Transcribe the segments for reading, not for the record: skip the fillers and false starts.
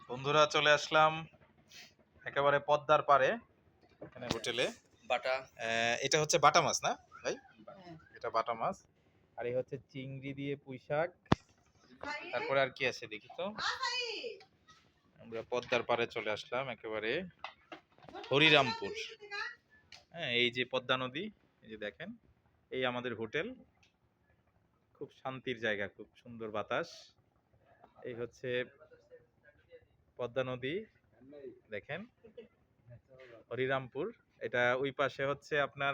বন্ধুরা চলে আসলাম একেবারে পদ্মার পাড়ে এখানে হোটেলে। বাটা এটা হচ্ছে বাটা মাছ না ভাই? এটা বাটা মাছ। আর এই হচ্ছে চিংড়ি দিয়ে পুঁই শাক। তারপরে আর কি আছে দেখি তো। আমরা পদ্মার পাড়ে চলে আসলাম একেবারে হরিরামপুর। হ্যাঁ, এই যে পদ্মা নদী, এই যে দেখেন, এই আমাদের হোটেল। খুব শান্তির জায়গা, খুব সুন্দর বাতাস। এই হচ্ছে পদ্মা নদী, দেখেন হরিরামপুর। এটা ওই পাশে হচ্ছে আপনার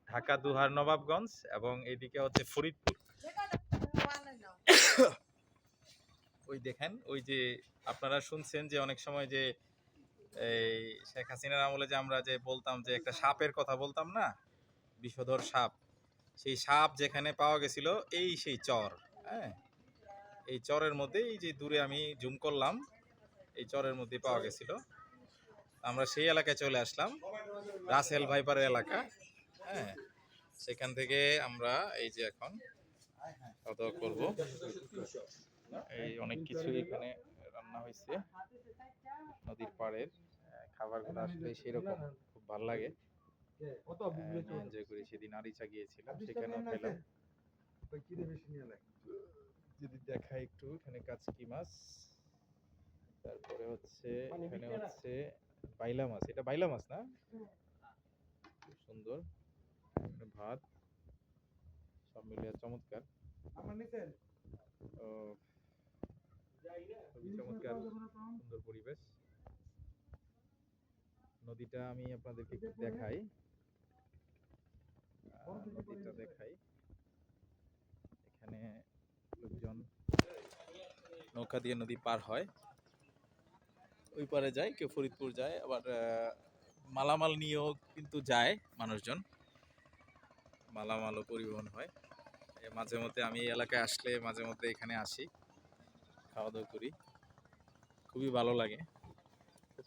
ঢাকা দুহার নবাবগঞ্জ এবং এইদিকে হচ্ছে ফরিদপুর। ওই দেখেন, ওই যে আপনারা শুনছেন যে অনেক সময় যে এই শেখ হাসিনার আমলে যে আমরা যে বলতাম যে একটা সাপের কথা বলতাম না, বিষধর সাপ, সেই সাপ যেখানে পাওয়া গেছিল এই সেই চর। হ্যাঁ, এই চরের মধ্যে এই যে দূরে আমি জুম করলাম, এই চরের মধ্যে পাওয়া গেছিল। আমরা সেই এলাকায় চলে আসলাম, রাসেল ভাইপারের এলাকা। হ্যাঁ, সেখান থেকে আমরা এই যে এখন খাওয়া দাওয়া করবো। এই অনেক কিছু এখানে রান্না হয়েছে নদীর পাড়ের খাবারগুলো, আসলে সেরকম খুব ভালো লাগে। এনজয় করি। সেদিন আরিচা গিয়েছিলাম, সেখানেও খেলাম। যদি দেখাই একটু, এখানে কাচকি মাছ, তারপরে হচ্ছে এখানে হচ্ছে বাইলা মাছ। এটা বাইলা মাছ না? খুব সুন্দর। ভাত সব মিলিয়ে চমৎকার। খুবই চমৎকার, সুন্দর পরিবেশ। নদীটা আমি আপনাদেরকে একটু দেখাই, নদীটা দেখাই। এখানে লোকজন নৌকা দিয়ে নদী পার হয়, ওই পারে যায়, কেউ ফরিদপুর যায়, আবার মালামাল নিয়েও কিন্তু যায় মানুষজন, মালামালও পরিবহন হয়। মাঝে মধ্যে আমি এই এলাকায় আসলে মাঝে মধ্যে এখানে আসি, খাওয়া দাওয়া করি, খুবই ভালো লাগে।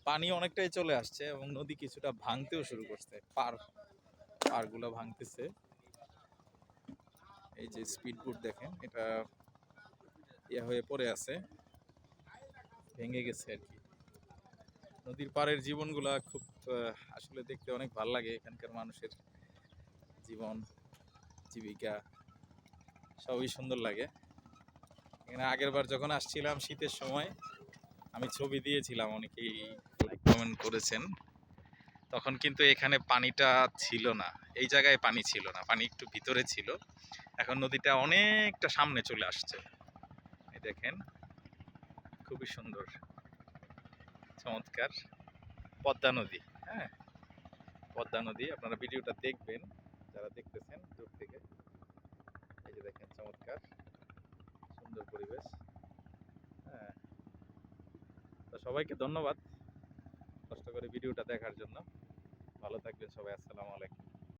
পানি অনেকটাই চলে আসছে এবং নদী কিছুটা ভাঙতেও শুরু করছে, পাড়গুলো ভাঙতেছে। এই যে স্পিড বোট দেখেন, এটা ইয়া হয়ে পড়ে আছে, ভেঙে গেছে আর কি। নদীর পাড়ের জীবনগুলা খুব আসলে দেখতে অনেক ভালো লাগে। এখানকার মানুষের জীবন জীবিকা সবই সুন্দর লাগে। এখানে আগের বার যখন আসছিলাম শীতের সময়, আমি ছবি দিয়েছিলাম, অনেকেই লাইক কমেন্ট করেছেন। তখন কিন্তু এখানে পানিটা ছিল না, এই জায়গায় পানি ছিল না, পানি একটু ভিতরে ছিল। এখন নদীটা অনেকটা সামনে চলে আসছে, এই দেখেন, খুবই সুন্দর চমৎকার পদ্মা নদী। হ্যাঁ, পদ্মা নদী, আপনারা ভিডিওটা দেখবেন যারা দেখতেছেন দূর থেকে। এই যে দেখেন, চমৎকার সুন্দর পরিবেশ। হ্যাঁ, তো সবাইকে ধন্যবাদ কষ্ট করে ভিডিওটা দেখার জন্য। ভালো থাকবেন সবাই। আসসালামু আলাইকুম।